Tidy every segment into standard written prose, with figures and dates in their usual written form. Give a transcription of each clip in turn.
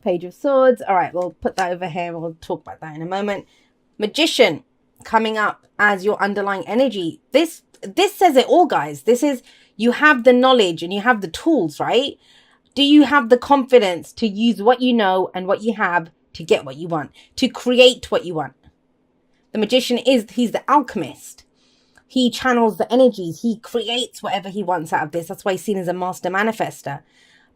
Page of Swords. All right, we'll put that over here. We'll talk about that in a moment. Magician coming up as your underlying energy. This says it all, guys. This is, you have the knowledge and you have the tools, right? Do you have the confidence to use what you know and what you have to get what you want, to create what you want? The magician he's the alchemist. He channels the energies. He creates whatever he wants out of this. That's why he's seen as a master manifester.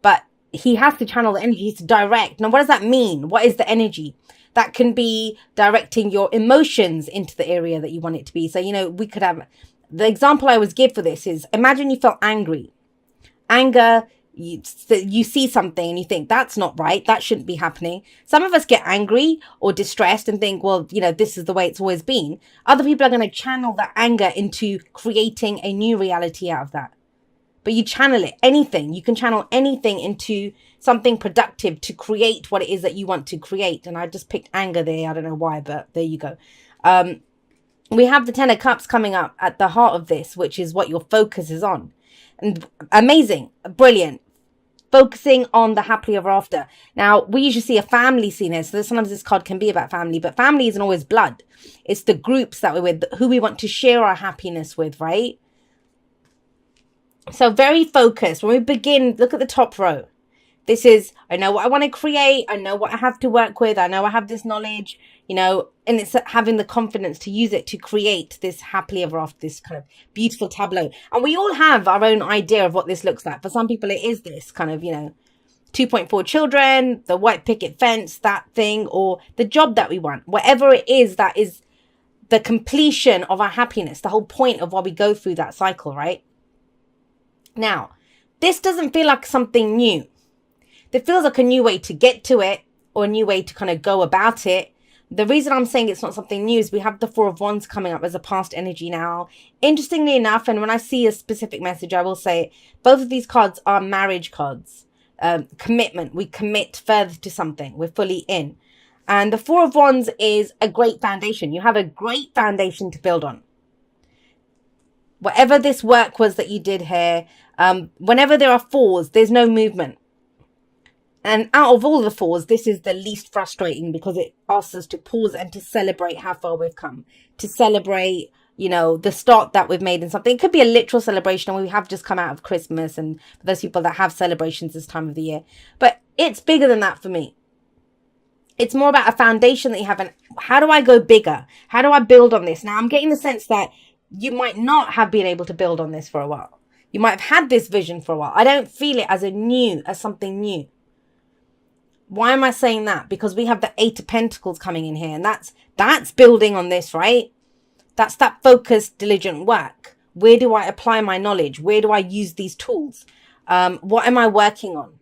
But he has to channel the energy to direct. Now, what does that mean? What is the energy? That can be directing your emotions into the area that you want it to be. So, you know, we could have, the example I always give for this is, imagine you felt angry. Anger, you see something and you think that's not right, that shouldn't be happening. Some of us get angry or distressed and think, well, you know, this is the way it's always been. Other people are going to channel that anger into creating a new reality out of that. But you channel it, anything, you can channel anything into something productive to create what it is that you want to create. And I just picked anger there, I don't know why, but there you go. We have the Ten of Cups coming up at the heart of this, which is what your focus is on. And amazing, brilliant. Focusing on the happily ever after. Now, we usually see a family scene here. So sometimes this card can be about family, but family isn't always blood. It's the groups that we're with, who we want to share our happiness with, right? So very focused. When we begin, look at the top row. This is, I know what I want to create. I know what I have to work with. I know I have this knowledge, you know, and it's having the confidence to use it to create this happily ever after, this kind of beautiful tableau. And we all have our own idea of what this looks like. For some people, it is this kind of, you know, 2.4 children, the white picket fence, that thing, or the job that we want. Whatever it is, that is the completion of our happiness, the whole point of why we go through that cycle, right? Now, this doesn't feel like something new. It feels like a new way to get to it, or a new way to kind of go about it. The reason I'm saying it's not something new is we have the Four of Wands coming up as a past energy now. Interestingly enough, and when I see a specific message, I will say both of these cards are marriage cards. Commitment. We commit further to something. We're fully in. And the Four of Wands is a great foundation. You have a great foundation to build on. Whatever this work was that you did here, whenever there are fours, there's no movement. And out of all the fours, this is the least frustrating because it asks us to pause and to celebrate how far we've come. To celebrate, you know, the start that we've made in something. It could be a literal celebration, and we have just come out of Christmas, and for those people that have celebrations this time of the year. But it's bigger than that for me. It's more about a foundation that you have. And how do I go bigger? How do I build on this? Now, I'm getting the sense that you might not have been able to build on this for a while. You might have had this vision for a while. I don't feel it as something new. Why am I saying that? Because we have the Eight of Pentacles coming in here, and that's building on this, right? That's that focused, diligent work. Where do I apply my knowledge? Where do I use these tools? What am I working on?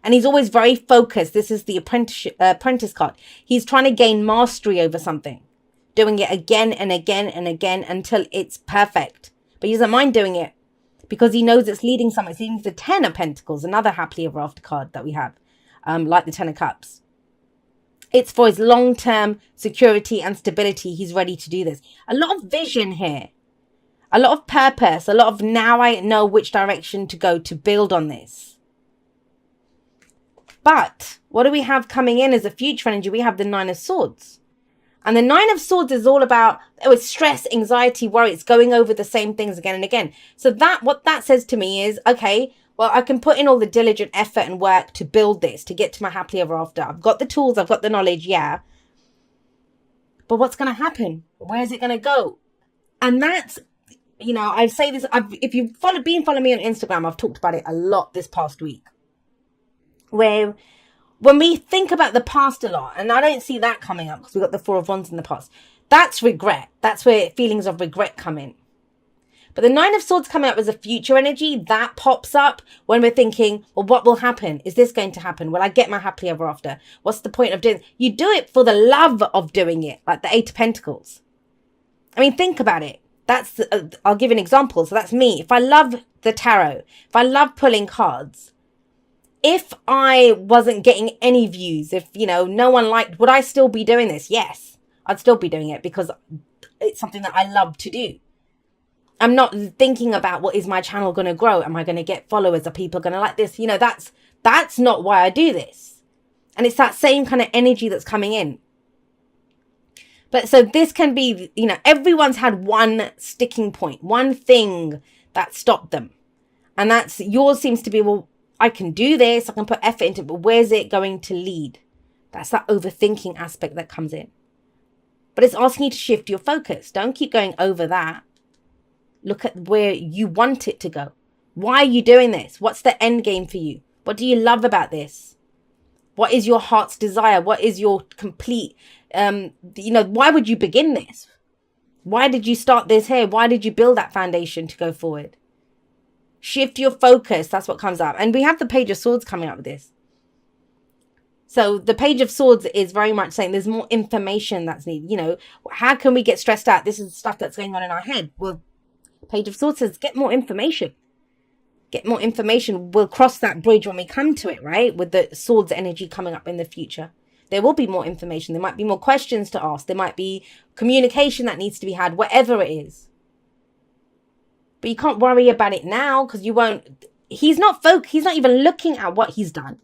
And he's always very focused. This is the apprentice card. He's trying to gain mastery over something, doing it again and again and again until it's perfect. But he doesn't mind doing it because he knows it's leading somewhere. It's leading to the Ten of Pentacles, another happily ever after card that we have. Like the Ten of Cups. It's for his long-term security and stability. He's ready to do this. A lot of vision here. A lot of purpose. A lot of now I know which direction to go to build on this. But what do we have coming in as a future energy? We have the Nine of Swords. And the Nine of Swords is all about, it's stress, anxiety, worry. It's going over the same things again and again. So what that says to me is, okay, well, I can put in all the diligent effort and work to build this, to get to my happily ever after. I've got the tools, I've got the knowledge, yeah. But what's going to happen? Where is it going to go? And that's, you know, I say this, if you've been following me on Instagram, I've talked about it a lot this past week. Where when we think about the past a lot, and I don't see that coming up because we've got the Four of Wands in the past, that's regret. That's where feelings of regret come in. But the Nine of Swords coming up as a future energy, that pops up when we're thinking, well, what will happen? Is this going to happen? Will I get my happily ever after? What's the point of doing it? You do it for the love of doing it, like the Eight of Pentacles. I mean, think about it. That's, I'll give an example. So that's me. If I love the tarot, if I love pulling cards, if I wasn't getting any views, if, you know, no one liked, would I still be doing this? Yes, I'd still be doing it because it's something that I love to do. I'm not thinking about what is my channel going to grow? Am I going to get followers? Are people going to like this? You know, that's not why I do this. And it's that same kind of energy that's coming in. But so this can be, everyone's had one sticking point, one thing that stopped them. And that's yours seems to be, well, I can do this, I can put effort into it, but where's it going to lead? That's that overthinking aspect that comes in. But it's asking you to shift your focus. Don't keep going over that. Look at where you want it to go. Why are you doing this? What's the end game for you? What do you love about this? What is your heart's desire? What is your complete, why would you begin this? Why did you start this here? Why did you build that foundation to go forward? Shift your focus. That's what comes up. And we have the Page of Swords coming up with this. So the Page of Swords is very much saying there's more information that's needed. How can we get stressed out? This is stuff that's going on in our head. Well, Page of Swords says, get more information. Get more information. We'll cross that bridge when we come to it, right? With the swords energy coming up in the future. There will be more information. There might be more questions to ask. There might be communication that needs to be had, whatever it is. But you can't worry about it now because you won't. He's not even looking at what he's done.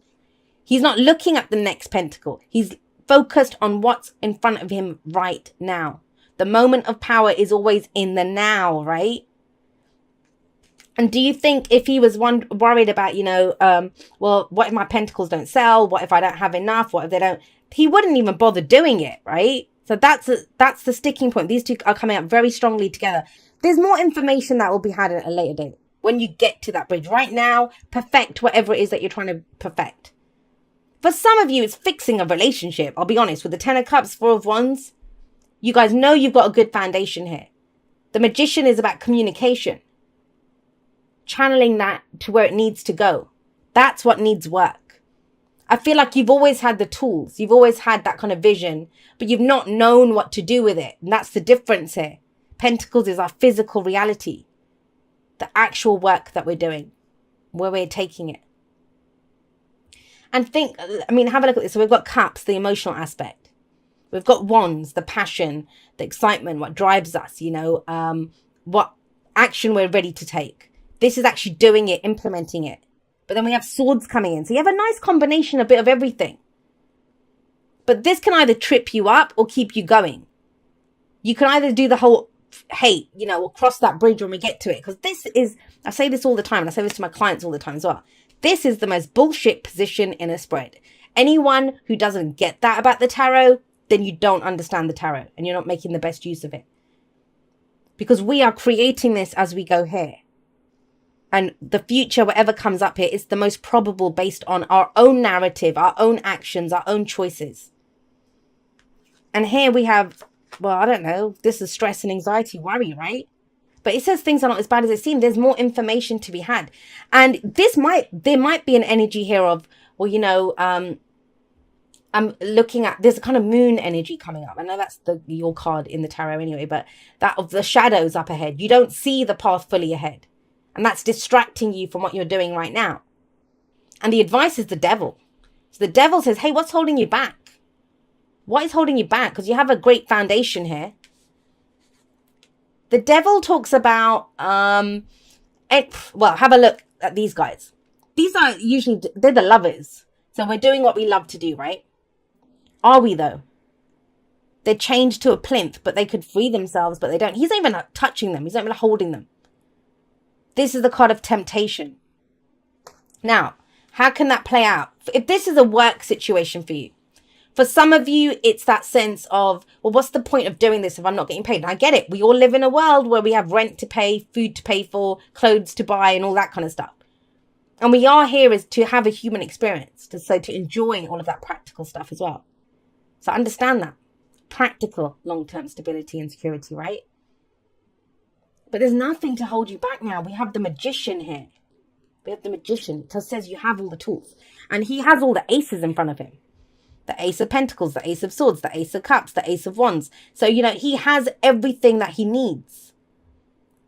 He's not looking at the next pentacle. He's focused on what's in front of him right now. The moment of power is always in the now, right? And do you think if he was worried about, well, what if my pentacles don't sell? What if I don't have enough? What if they don't? He wouldn't even bother doing it, right? So that's the sticking point. These two are coming up very strongly together. There's more information that will be had at a later date when you get to that bridge. Right now, perfect whatever it is that you're trying to perfect. For some of you, it's fixing a relationship. I'll be honest, with the Ten of Cups, Four of Wands, you guys know you've got a good foundation here. The Magician is about communication. Channeling that to where it needs to go. That's what needs work. I feel like you've always had the tools. You've always had that kind of vision, but you've not known what to do with it. And that's the difference here. Pentacles is our physical reality. The actual work that we're doing, where we're taking it. And have a look at this. So we've got Cups, the emotional aspect. We've got Wands, the passion, the excitement, what drives us, what action we're ready to take. This is actually doing it, implementing it. But then we have Swords coming in. So you have a nice combination, a bit of everything. But this can either trip you up or keep you going. You can either do the whole, hey, we'll cross that bridge when we get to it. Because this is, I say this all the time, and I say this to my clients all the time as well. This is the most bullshit position in a spread. Anyone who doesn't get that about the tarot, then you don't understand the tarot. And you're not making the best use of it. Because we are creating this as we go here. And the future, whatever comes up here, is the most probable based on our own narrative, our own actions, our own choices. And here we have, well, I don't know, this is stress and anxiety, worry, right? But it says things are not as bad as they seem. There's more information to be had. And there might be an energy here of, well, I'm looking at, there's a kind of moon energy coming up. I know that's your card in the tarot anyway, but that of the shadows up ahead. You don't see the path fully ahead. And that's distracting you from what you're doing right now. And the advice is the devil. So the devil says, hey, what's holding you back? What is holding you back? Because you have a great foundation here. The devil talks about, have a look at these guys. These are usually, they're the lovers. So we're doing what we love to do, right? Are we though? They're chained to a plinth, but they could free themselves, but they don't. He's not even touching them. He's not even holding them. This is the card of temptation. Now, how can that play out? If this is a work situation for you, for some of you, it's that sense of, well, what's the point of doing this if I'm not getting paid? And I get it. We all live in a world where we have rent to pay, food to pay for, clothes to buy, and all that kind of stuff. And we are here is to have a human experience, to enjoy all of that practical stuff as well. So understand that. Practical long-term stability and security, right? But there's nothing to hold you back now. We have the Magician here. We have the Magician. It says you have all the tools. And he has all the aces in front of him. The Ace of Pentacles, the Ace of Swords, the Ace of Cups, the Ace of Wands. So, he has everything that he needs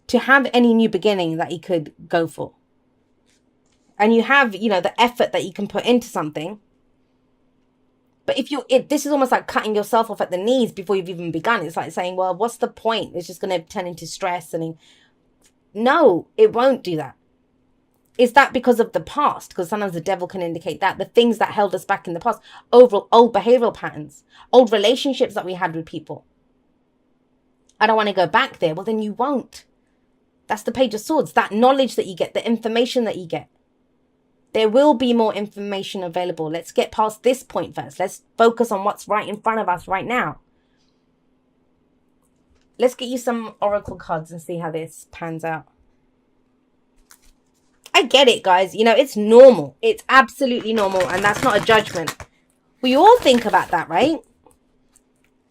to have any new beginning that he could go for. And you have, the effort that you can put into something. But this is almost like cutting yourself off at the knees before you've even begun. It's like saying, well, what's the point? It's just going to turn into stress. No, it won't do that. Is that because of the past? Because sometimes the devil can indicate that. The things that held us back in the past. Overall, old behavioral patterns. Old relationships that we had with people. I don't want to go back there. Well, then you won't. That's the Page of Swords. That knowledge that you get. The information that you get. There will be more information available. Let's get past this point first. Let's focus on what's right in front of us right now. Let's get you some oracle cards and see how this pans out. I get it, guys. You know, it's normal. It's absolutely normal. And that's not a judgment. We all think about that, right?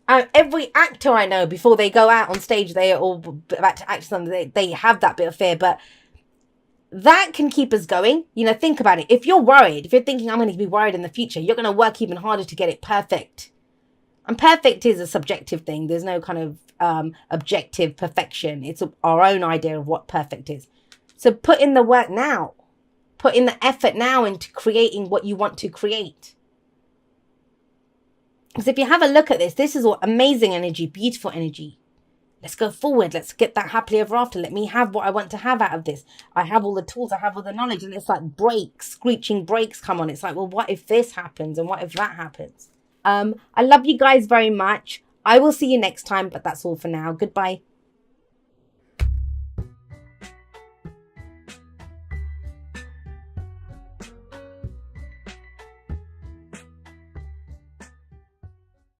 Every actor I know, before they go out on stage, they are all about to act something. They have that bit of fear. But that can keep us going. You know, think about it. If you're worried, if you're thinking, I'm going to be worried in the future, you're going to work even harder to get it perfect. And perfect is a subjective thing. There's no kind of objective perfection. It's our own idea of what perfect is. So put in the work now. Put in the effort now into creating what you want to create. Because if you have a look at this, this is all amazing energy, beautiful energy. Let's go forward. Let's get that happily ever after. Let me have what I want to have out of this. I have all the tools. I have all the knowledge. And it's like brakes, screeching brakes come on. It's like, well, what if this happens? And what if that happens? I love you guys very much. I will see you next time, but that's all for now. Goodbye.